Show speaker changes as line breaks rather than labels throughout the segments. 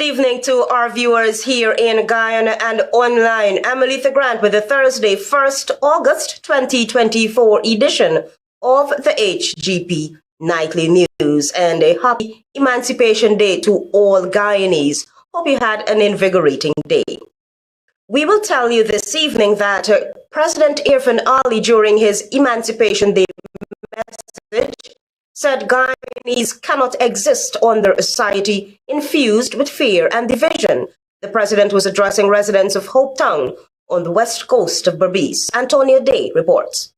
evening to our viewers here in Guyana and online. I'm Aletha Grant with the Thursday, 1st August 2024 edition of the HGP Nightly News, and a happy Emancipation Day to all Guyanese. Hope you had an invigorating day. We will tell you this evening that President Irfan Ali, during his Emancipation Day message, said Guyanese cannot exist under a society infused with fear and division. The president was addressing residents of Hope Town on the west coast of Berbice. Antonio Day reports.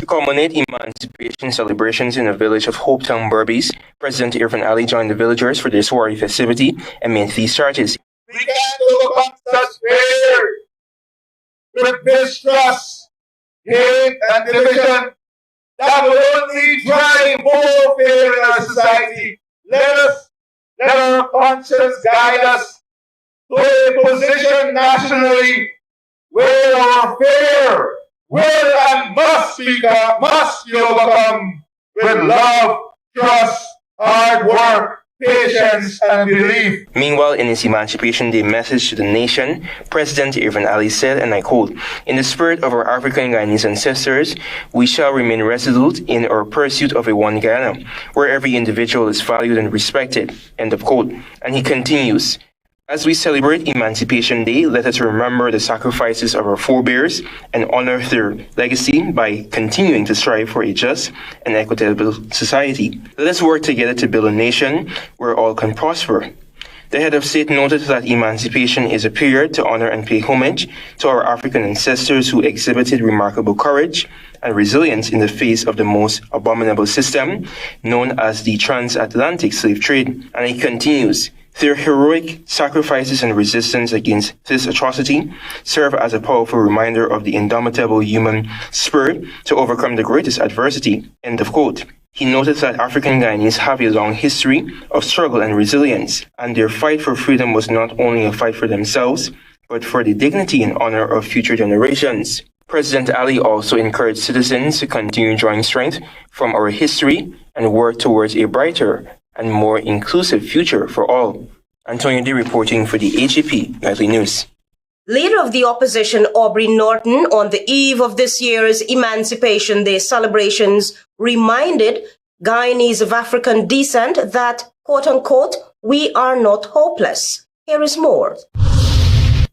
To culminate emancipation celebrations in the village of Hope Town, Berbice, President Irfan Ali joined the villagers for their soiree festivity and made these charges.
We can't overcome such fear with mistrust, hate, and division. That will only drive more fear in our society. Let our conscience guide us to a position nationally where our fear will and must be overcome with love, trust, hard work, patience, and belief.
Meanwhile, in his Emancipation Day message to the nation, President Irfan Ali said, and I quote, "In the spirit of our African Guyanese ancestors, we shall remain resolute in our pursuit of a one Guyana, where every individual is valued and respected." End of quote. And he continues, "As we celebrate Emancipation Day, let us remember the sacrifices of our forebears and honor their legacy by continuing to strive for a just and equitable society. Let us work together to build a nation where all can prosper." The head of state noted that emancipation is a period to honor and pay homage to our African ancestors who exhibited remarkable courage and resilience in the face of the most abominable system known as the transatlantic slave trade. And he continues, "Their heroic sacrifices and resistance against this atrocity serve as a powerful reminder of the indomitable human spirit to overcome the greatest adversity." End of quote. He noted that African Guyanese have a long history of struggle and resilience, and their fight for freedom was not only a fight for themselves, but for the dignity and honor of future generations. President Ali also encouraged citizens to continue drawing strength from our history and work towards a brighter and more inclusive future for all. Antonio D reporting for the HGP Nightly News.
Leader of the opposition Aubrey Norton, on the eve of this year's Emancipation Day celebrations, reminded Guyanese of African descent that, quote-unquote, "we are not hopeless." Here is more.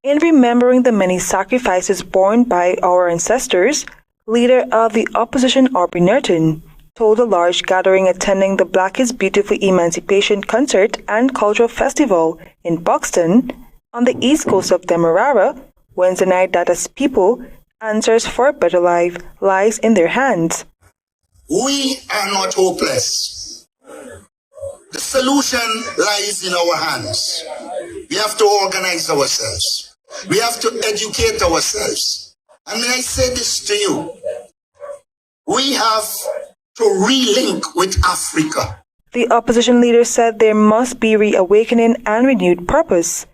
In remembering the many sacrifices borne by our ancestors, leader of the opposition Aubrey Norton told a large gathering attending the Black is Beautiful Emancipation Concert and Cultural Festival in Buxton on the east coast of Demerara Wednesday night that as people, answers for a better life lies in their hands.
We are not hopeless. The solution lies in our hands. We have to organize ourselves. We have to educate ourselves. And may I say this to you? We have to relink with Africa.
The opposition leader said there must be reawakening and renewed purpose,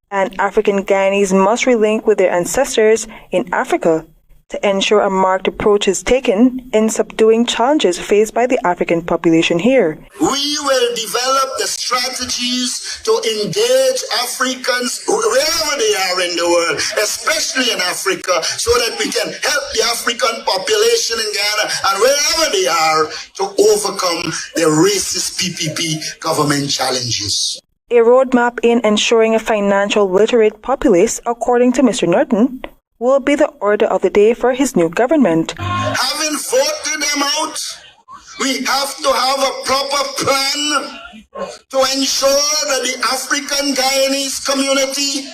and African Guyanese must relink with their ancestors in Africa to ensure a marked approach is taken in subduing challenges faced by the African population here.
We will develop the strategies to engage Africans wherever they are in the world, especially in Africa, so that we can help the African population in Ghana and wherever they are to overcome the racist PPP government challenges.
A roadmap in ensuring a financial literate populace, according to Mr. Norton, will be the order of the day for his new government.
Having voted them out, we have to have a proper plan to ensure that the African Guyanese community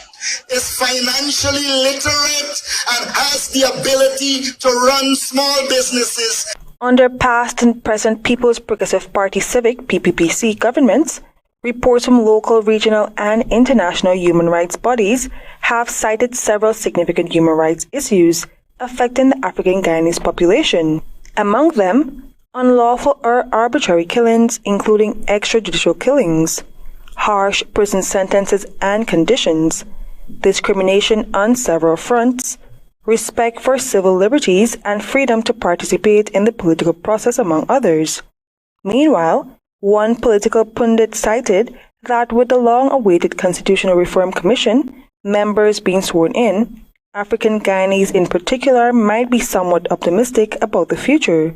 is financially literate and has the ability to run small businesses.
Under past and present People's Progressive Party Civic (PPPC) governments, reports from local, regional, and international human rights bodies have cited several significant human rights issues affecting the African Guyanese population. Among them, unlawful or arbitrary killings, including extrajudicial killings, harsh prison sentences and conditions, discrimination on several fronts, respect for civil liberties, and freedom to participate in the political process, among others. Meanwhile, one political pundit cited that with the long-awaited Constitutional Reform Commission members being sworn in, African Guyanese in particular might be somewhat optimistic about the future.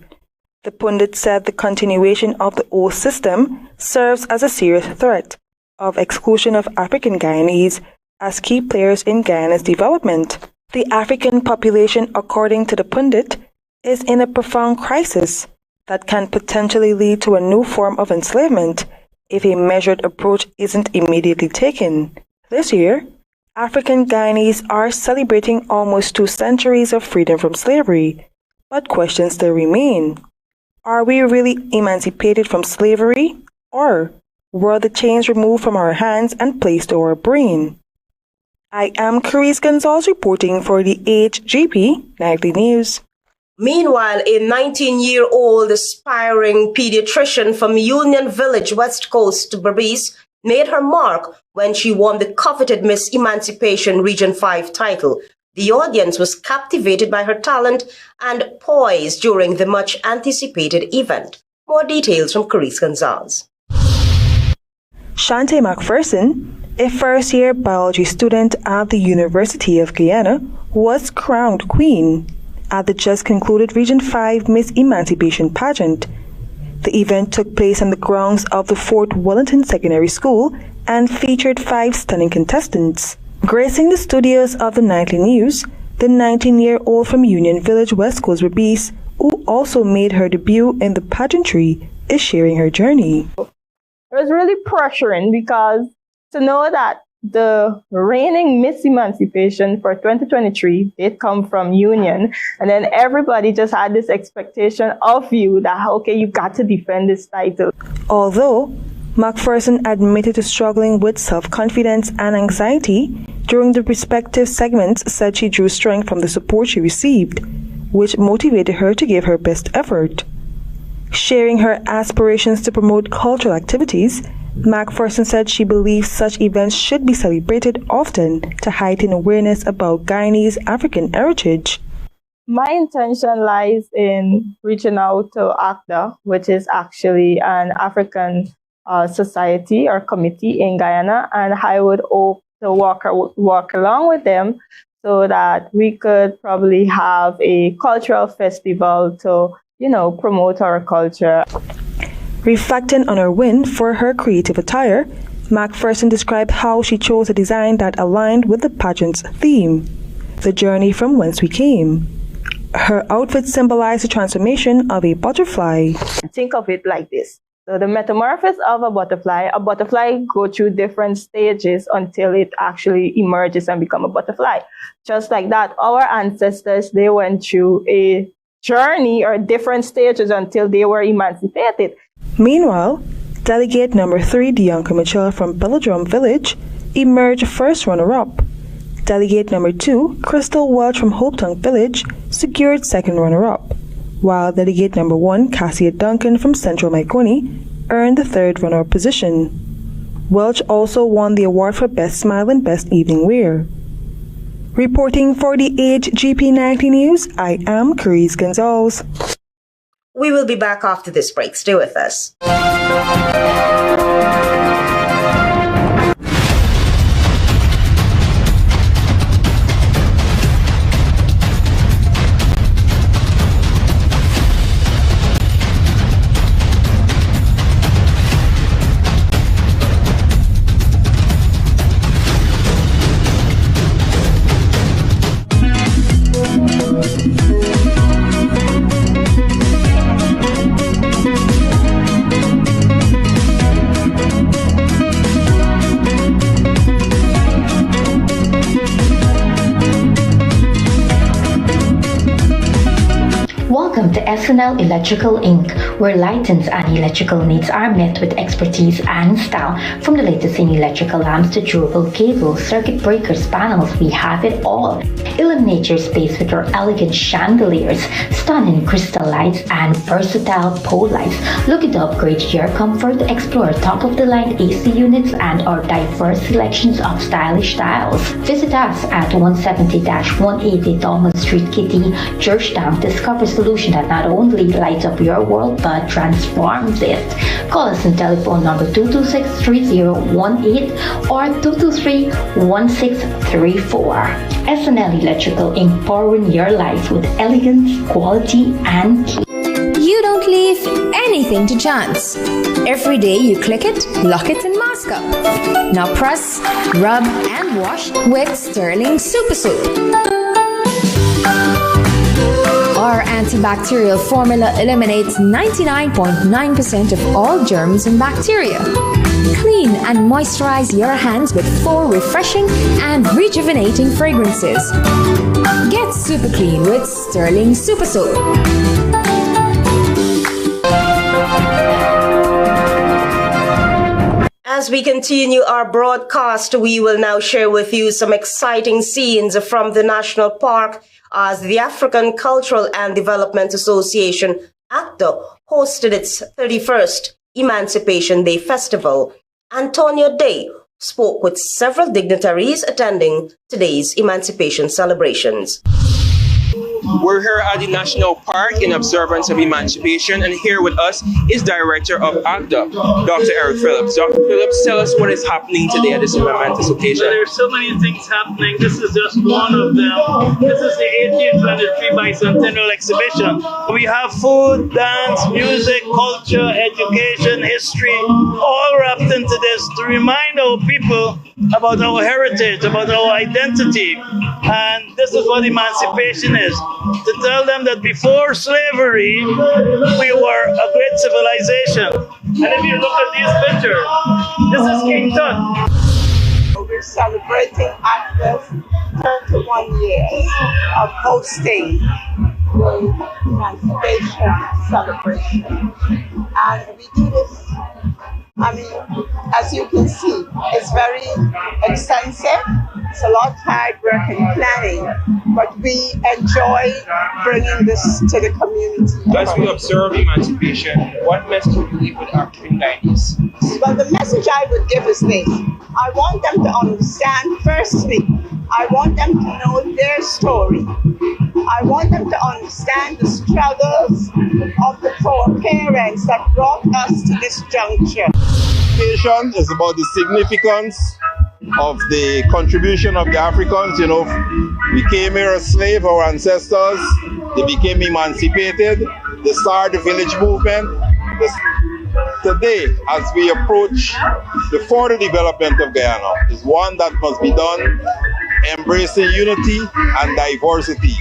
The pundit said the continuation of the old system serves as a serious threat of exclusion of African Guyanese as key players in Guyana's development. The African population, according to the pundit, is in a profound crisis that can potentially lead to a new form of enslavement if a measured approach isn't immediately taken. This year, African Guyanese are celebrating almost 2 centuries of freedom from slavery, but questions still remain. Are we really emancipated from slavery, or were the chains removed from our hands and placed to our brain? I am Carice Gonzalez reporting for the HGP Nightly News.
Meanwhile, a 19-year-old aspiring pediatrician from Union Village, West Coast, Berbice, made her mark when she won the coveted Miss Emancipation Region 5 title. The audience was captivated by her talent and poise during the much-anticipated event. More details from Carice Gonzalez.
Shante McPherson, a first-year biology student at the University of Guyana, was crowned queen at the just-concluded Region 5 Miss Emancipation pageant. The event took place on the grounds of the Fort Wellington Secondary School and featured 5 stunning contestants. Gracing the studios of the Nightly News, the 19-year-old from Union Village, West Coast, Berbice, who also made her debut in the pageantry, is sharing her journey.
It was really pressuring because to know that the reigning Miss Emancipation for 2023 did come from Union, and then everybody just had this expectation of you that, okay, you got to defend this title.
Although McPherson admitted to struggling with self-confidence and anxiety during the respective segments, said she drew strength from the support she received, which motivated her to give her best effort. Sharing her aspirations to promote cultural activities, McPherson said she believes such events should be celebrated often to heighten awareness about Guyanese African heritage.
My intention lies in reaching out to ACDA, which is actually an African society or committee in Guyana, and I would hope to walk along with them so that we could probably have a cultural festival to, promote our culture.
Reflecting on her win for her creative attire, McPherson described how she chose a design that aligned with the pageant's theme, the journey from whence we came. Her outfit symbolized the transformation of a butterfly.
Think of it like this. So the metamorphosis of a butterfly goes through different stages until it actually emerges and becomes a butterfly. Just like that, our ancestors, they went through a journey or different stages until they were emancipated.
Meanwhile, delegate number 3, Dianca Mitchell from Belladrum Village, emerged first runner-up. Delegate number 2, Crystal Welch from Hopetongue Village, secured second runner-up, while delegate number 1, Cassia Duncan from Central Maikoni, earned the third runner-up position. Welch also won the award for Best Smile and Best Evening Wear. Reporting for the HGP Nightly News, I am Carice Gonzalez.
We will be back after this break. Stay with us.
Welcome to SNL Electrical Inc., where lighting and electrical needs are met with expertise and style. From the latest in electrical lamps to durable cables, circuit breakers, panels, we have it all. Illuminate your space with our elegant chandeliers, stunning crystal lights, and versatile pole lights. Looking to upgrade your comfort? Explore top-of-the-line AC units and our diverse selections of stylish styles. Visit us at 170-180 Dolman Street, Kitty, Georgetown. Discover solution that not only lights up your world but transforms it. Call us on telephone number 226-3018 or 223-1634. SNL Electrical Inc. powering your life with elegance, quality, and care.
You don't leave anything to chance. Every day you click it, lock it, and mask up. Now press, rub, and wash with Sterling Super Soap. Our antibacterial formula eliminates 99.9% of all germs and bacteria. Clean and moisturize your hands with 4 refreshing and rejuvenating fragrances. Get super clean with Sterling Super Soap.
As we continue our broadcast, we will now share with you some exciting scenes from the national park as the African Cultural and Development Association, ACDA, hosted its 31st Emancipation Day Festival. Antonio Day spoke with several dignitaries attending today's Emancipation celebrations.
We're here at the National Park in observance of Emancipation, and here with us is Director of ACDA, Dr. Eric Phillips. Dr. Phillips, tell us what is happening today at this momentous occasion.
Well, there are so many things happening. This is just one of them. This is the 1823 Bicentennial Exhibition. We have food, dance, music, culture, education, history, all wrapped into this to remind our people about our heritage, about our identity. And this is what emancipation is. To tell them that before slavery, we were a great civilization. And if you look at these pictures, this is King Tut.
We're celebrating ACDA's 31 years of hosting the Emancipation celebration. And we do this, as you can see, it's very extensive. It's a lot of hard work and planning, but we enjoy bringing this to the community.
As we observe Emancipation, what message would you leave with African Guyanese?
Well, the message I would give is this. I want them to understand, firstly, I want them to know their story. I want them to understand the struggles of the foreparents that brought us to this juncture.
Emancipation is about the significance of the contribution of the Africans. You know, we came here as slaves, our ancestors, they became emancipated, they started the village movement. Today, as we approach the further development of Guyana, is one that must be done embracing unity and diversity.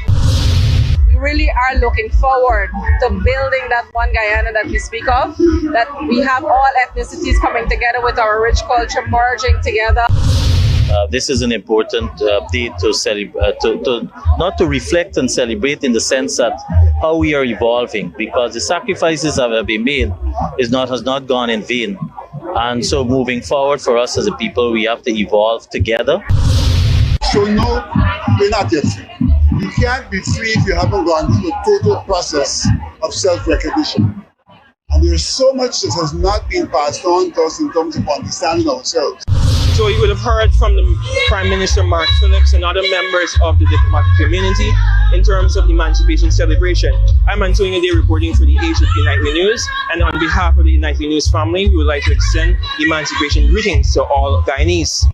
We really are looking forward to building that one Guyana that we speak of, that we have all ethnicities coming together with our rich culture merging together.
This is an important day to celebrate, not to reflect and celebrate in the sense that how we are evolving, because the sacrifices that have been made has not gone in vain. And so moving forward for us as a people, we have to evolve together.
So no, we're not yet free. You can't be free if you haven't gone through a total process of self-recognition. And there's so much that has not been passed on to us in terms of understanding ourselves.
So you would have heard from the Prime Minister Mark Phillips and other members of the diplomatic community in terms of the Emancipation celebration. I'm Antonio Day reporting for the HGP Nightly News, and on behalf of the Nightly News family, we would like to extend Emancipation greetings to all Guyanese.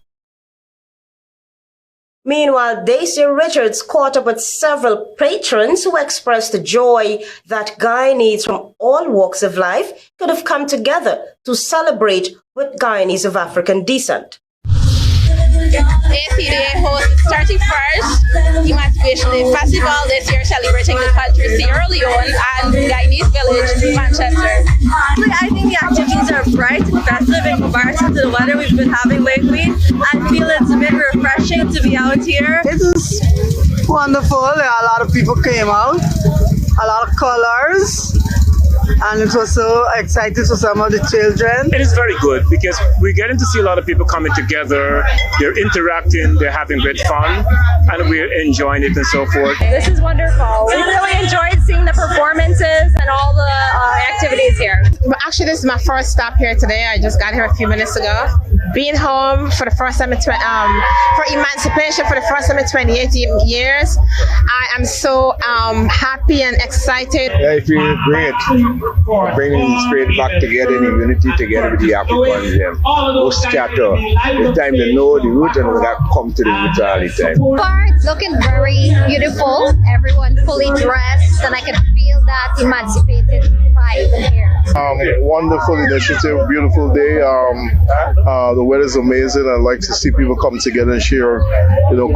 Meanwhile, Daisy Richards caught up with several patrons who expressed joy that Guyanese from all walks of life could have come together to celebrate with Guyanese of African descent.
ACDA hosts its 31st Emancipation Day Festival this year, celebrating the culture of Sierra Leone and Guyanese village, Manchester.
I think the activities are bright and festive in comparison to the weather we've been having lately. I feel it's a bit refreshing to be out here.
It is wonderful. A lot of people came out, a lot of colors. And it was so exciting for some of the children.
It is very good because we're getting to see a lot of people coming together. They're interacting, they're having great fun, and we're enjoying it and so forth.
This is wonderful. We really enjoyed seeing the performances and all the activities here.
Actually, this is my first stop here today. I just got here a few minutes ago. being home for the first time for Emancipation for the first time in 28 years. I am so happy and excited.
Yeah, I feel great. Bringing the spirit back together, the unity together with the Africans. No scatter. It's time to know the root and we got to come to the root all the time.
It's looking very beautiful. Everyone fully dressed, and I can feel that emancipated vibe in here.
Wonderful initiative, beautiful day. The weather's amazing. I like to see people come together and share,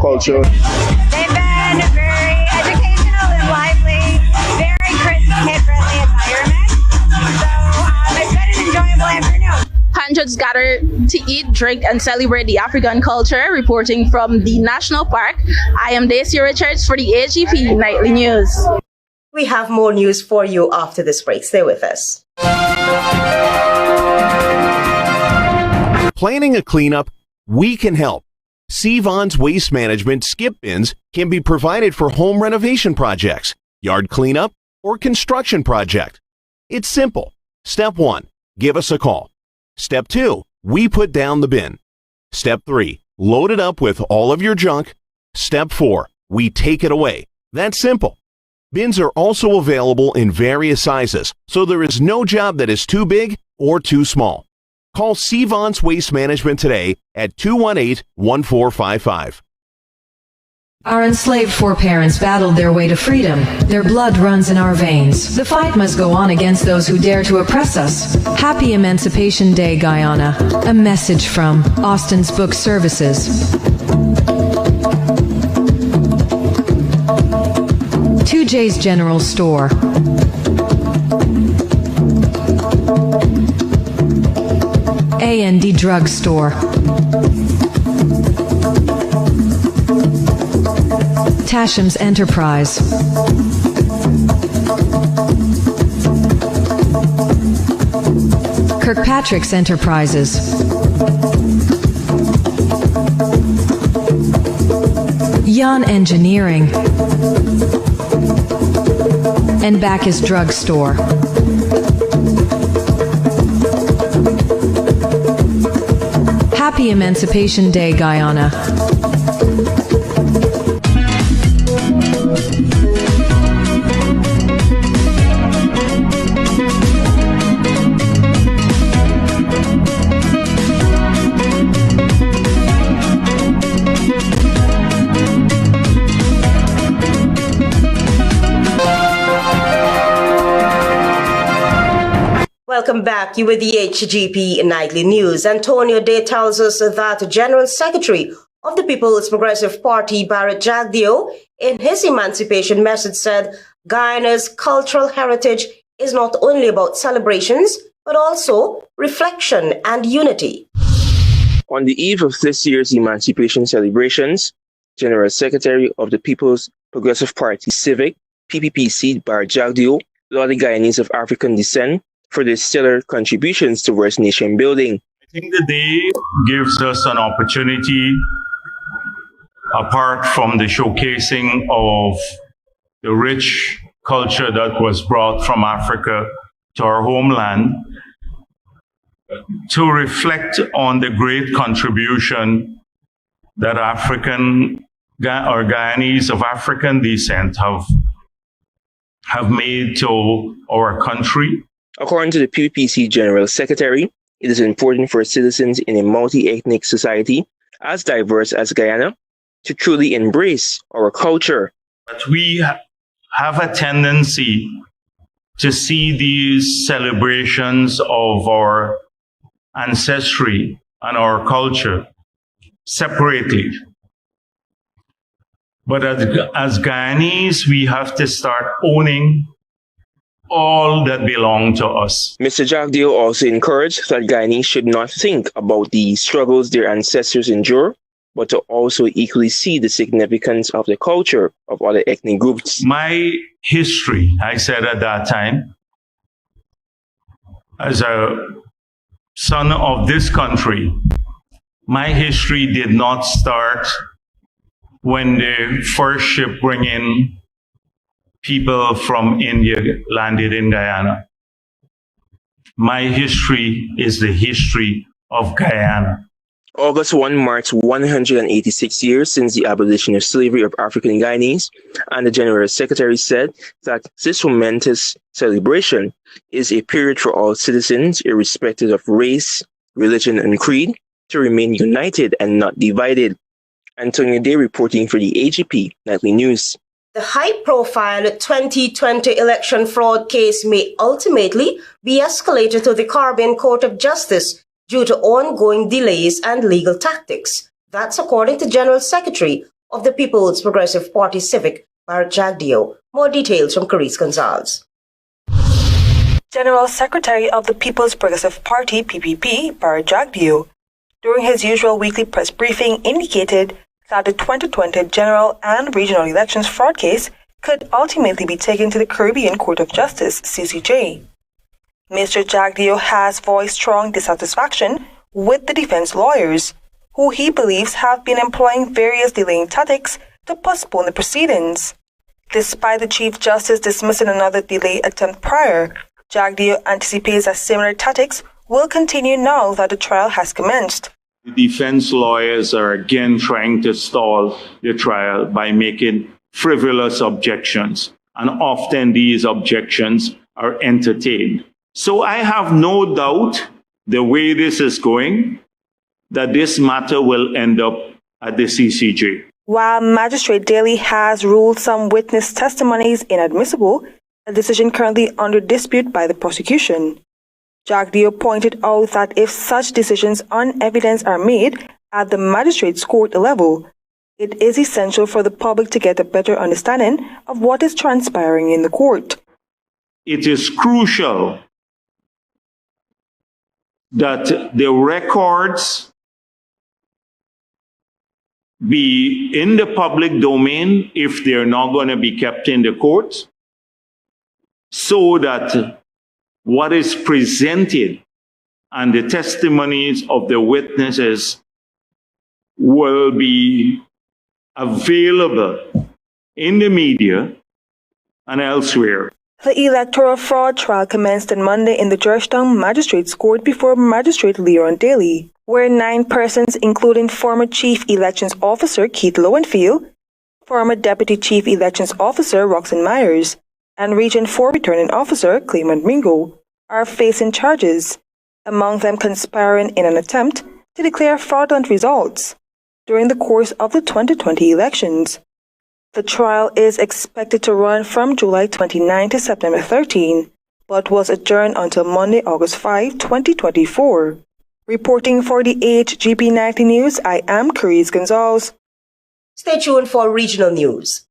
culture.
They've been very educational and lively, very kid-friendly environment. So it's been an enjoyable afternoon.
Hundreds gather to eat, drink, and celebrate the African culture. Reporting from the National Park, I am Daisy Richards for the HGP Nightly News.
We have more news for you after this break. Stay with us.
Planning a cleanup? We can help. Sevon's Waste Management skip bins can be provided for home renovation projects, yard cleanup, or construction project. It's simple. Step 1, give us a call. Step 2, we put down the bin. Step 3, load it up with all of your junk. Step 4, we take it away. That's simple. Bins are also available in various sizes, so there is no job that is too big or too small. Call Sevon's Waste Management today at 218-1455.
Our enslaved foreparents battled their way to freedom. Their blood runs in our veins. The fight must go on against those who dare to oppress us. Happy Emancipation Day, Guyana. A message from Austin's Book Services. 2J's General Store. A&D Drug Store. Tasham's Enterprise. Kirkpatrick's Enterprises. Yan Engineering. And Bacchus Drug Store. Happy Emancipation Day, Guyana.
Welcome back. You with the HGP Nightly News. Antonio Day tells us that General Secretary of the People's Progressive Party, Barrett Jagdeo, in his emancipation message said Guyana's cultural heritage is not only about celebrations, but also reflection and unity.
On the eve of this year's emancipation celebrations, General Secretary of the People's Progressive Party, Civic, PPPC, Barrett Jagdeo, lauded Guyanese of African descent for their stellar contributions towards nation building.
I think the day gives us an opportunity, apart from the showcasing of the rich culture that was brought from Africa to our homeland, to reflect on the great contribution that African or Guyanese of African descent have made to our country.
According to the PPC General Secretary, it is important for citizens in a multi-ethnic society as diverse as Guyana to truly embrace our culture.
But we have a tendency to see these celebrations of our ancestry and our culture separately. But as Guyanese, we have to start owning all that belong to us.
Mr. Jagdeo also encouraged that Guyanese should not think about the struggles their ancestors endure, but to also equally see the significance of the culture of other ethnic groups.
My history, I said at that time, as a son of this country, my history did not start when the first ship bringing people from India landed in Guyana. My history is the history of Guyana.
August 1 marks 186 years since the abolition of slavery of African Guyanese, and the General Secretary said that this momentous celebration is a period for all citizens, irrespective of race, religion, and creed, to remain united and not divided. Antonio Day reporting for the HGP Nightly News.
The high-profile 2020 election fraud case may ultimately be escalated to the Caribbean Court of Justice due to ongoing delays and legal tactics. That's according to General Secretary of the People's Progressive Party Civic, Jagdeo. More details from Carice Gonzalez.
General Secretary of the People's Progressive Party, PPP, Jagdeo, during his usual weekly press briefing, indicated that the 2020 general and regional elections fraud case could ultimately be taken to the Caribbean Court of Justice, CCJ. Mr. Jagdeo has voiced strong dissatisfaction with the defense lawyers, who he believes have been employing various delaying tactics to postpone the proceedings. Despite the Chief Justice dismissing another delay attempt prior, Jagdeo anticipates that similar tactics will continue now that the trial has commenced.
The defense lawyers are again trying to stall the trial by making frivolous objections, and often these objections are entertained. So I have no doubt the way this is going, that this matter will end up at the CCJ.
While Magistrate Daly has ruled some witness testimonies inadmissible, a decision currently under dispute by the prosecution. Jagdeo pointed out that if such decisions on evidence are made at the magistrate's court level, it is essential for the public to get a better understanding of what is transpiring in the court.
It is crucial that the records be in the public domain if they're not going to be kept in the courts, so that what is presented and the testimonies of the witnesses will be available in the media and elsewhere.
The electoral fraud trial commenced on Monday in the Georgetown Magistrates Court before Magistrate Leon Daly, where 9 persons, including former Chief Elections Officer Keith Lowenfield, former Deputy Chief Elections Officer Roxanne Myers, and Region 4 Returning Officer Clement Mingo, are facing charges, among them conspiring in an attempt to declare fraudulent results during the course of the 2020 elections. The trial is expected to run from July 29 to September 13, but was adjourned until Monday, August 5, 2024. Reporting for the HGP Nightly News, I am Carice Gonzalez.
Stay tuned for regional news.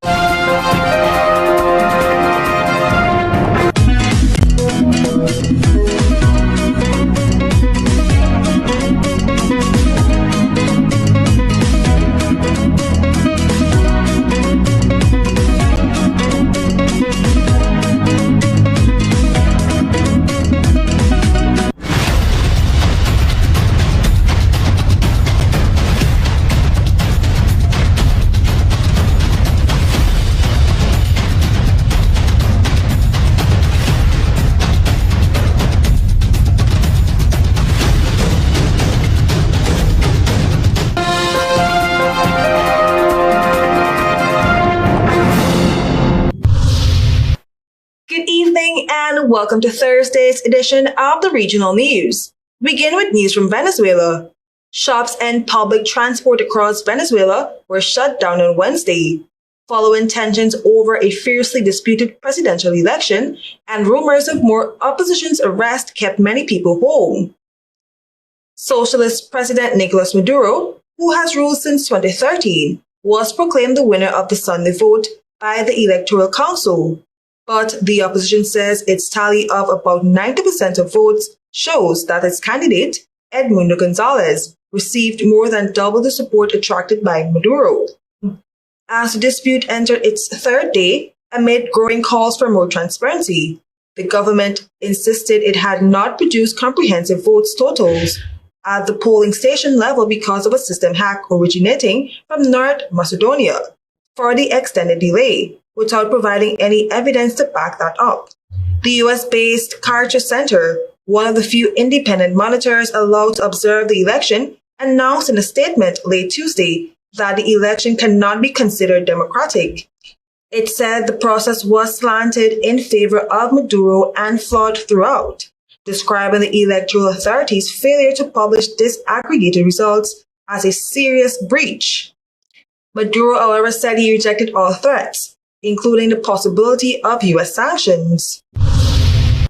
And welcome to Thursday's edition of the Regional News. We begin with news from Venezuela. Shops and public transport across Venezuela were shut down on Wednesday, following tensions over a fiercely disputed presidential election, and rumors of more opposition's arrest kept many people home. Socialist President Nicolas Maduro, who has ruled since 2013, was proclaimed the winner of the Sunday vote by the Electoral Council. But the opposition says its tally of about 90% of votes shows that its candidate, Edmundo Gonzalez, received more than double the support attracted by Maduro. As the dispute entered its third day, amid growing calls for more transparency, the government insisted it had not produced comprehensive votes totals at the polling station level because of a system hack originating from North Macedonia for the extended delay, without providing any evidence to back that up. The US-based Carter Center, one of the few independent monitors allowed to observe the election, announced in a statement late Tuesday that the election cannot be considered democratic. It said the process was slanted in favor of Maduro and flawed throughout, describing the electoral authorities' failure to publish disaggregated results as a serious breach. Maduro, however, said he rejected all threats, including the possibility of U.S. sanctions.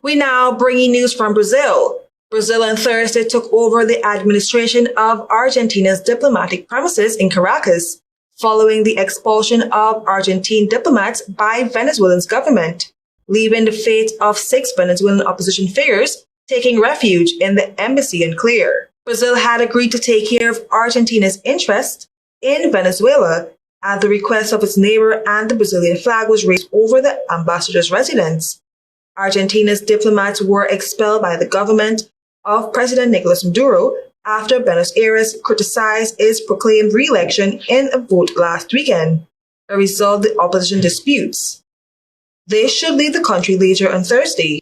We now bring you news from Brazil. Brazil on Thursday took over the administration of Argentina's diplomatic premises in Caracas, following the expulsion of Argentine diplomats by Venezuela's government, leaving the fate of 6 Venezuelan opposition figures taking refuge in the embassy unclear. Brazil had agreed to take care of Argentina's interest in Venezuela at the request of its neighbor, and the Brazilian flag was raised over the ambassador's residence. Argentina's diplomats were expelled by the government of President Nicolas Maduro after Buenos Aires criticized its proclaimed re-election in a vote last weekend, a result of the opposition disputes. They should leave the country later on Thursday.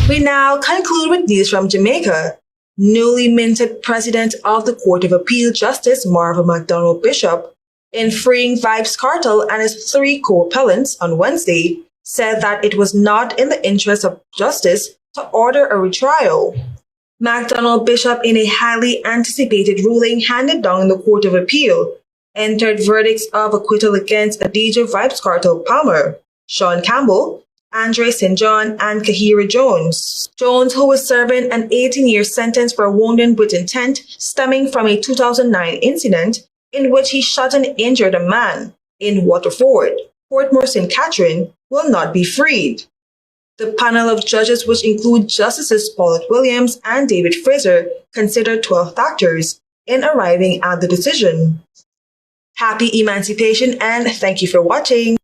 We now conclude with news from Jamaica. Newly minted President of the Court of Appeal, Justice Marva McDonald Bishop, in freeing Vybz Kartel and his 3 co-appellants on Wednesday, said that it was not in the interest of justice to order a retrial. McDonald Bishop, in a highly anticipated ruling handed down in the Court of Appeal, entered verdicts of acquittal against Adidja Vybz Kartel Palmer, Sean Campbell, Andre St. John, and Kahira Jones. Jones, who was serving an 18-year sentence for wounding with intent stemming from a 2009 incident in which he shot and injured a man in Waterford, Portmore St. Catherine, will not be freed. The panel of judges, which include Justices Paulette Williams and David Fraser, considered 12 factors in arriving at the decision. Happy Emancipation, and thank you for watching.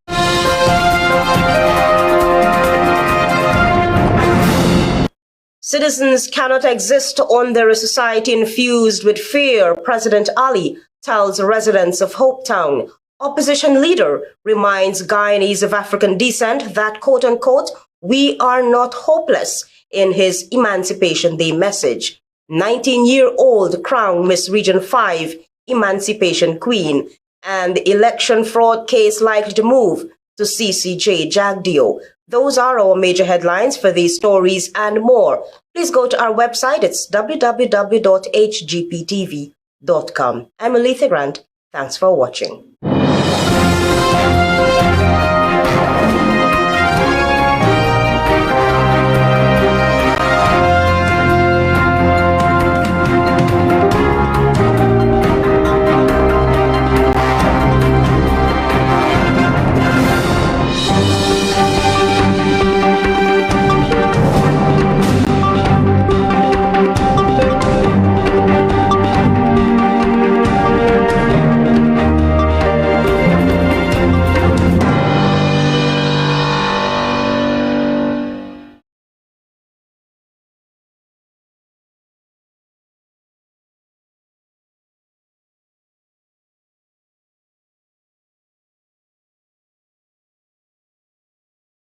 Citizens cannot exist under a society infused with fear, President Ali tells residents of Hopetown. Opposition leader reminds Guyanese of African descent that, quote-unquote, we are not hopeless in his Emancipation Day message. 19-year-old crowned Miss Region 5 Emancipation Queen, and the election fraud case likely to move to CCJ Jagdeo. Those are our major headlines. For these stories and more, please go to our website. It's www.hgptv.com. I'm Aletha Grant. Thanks for watching.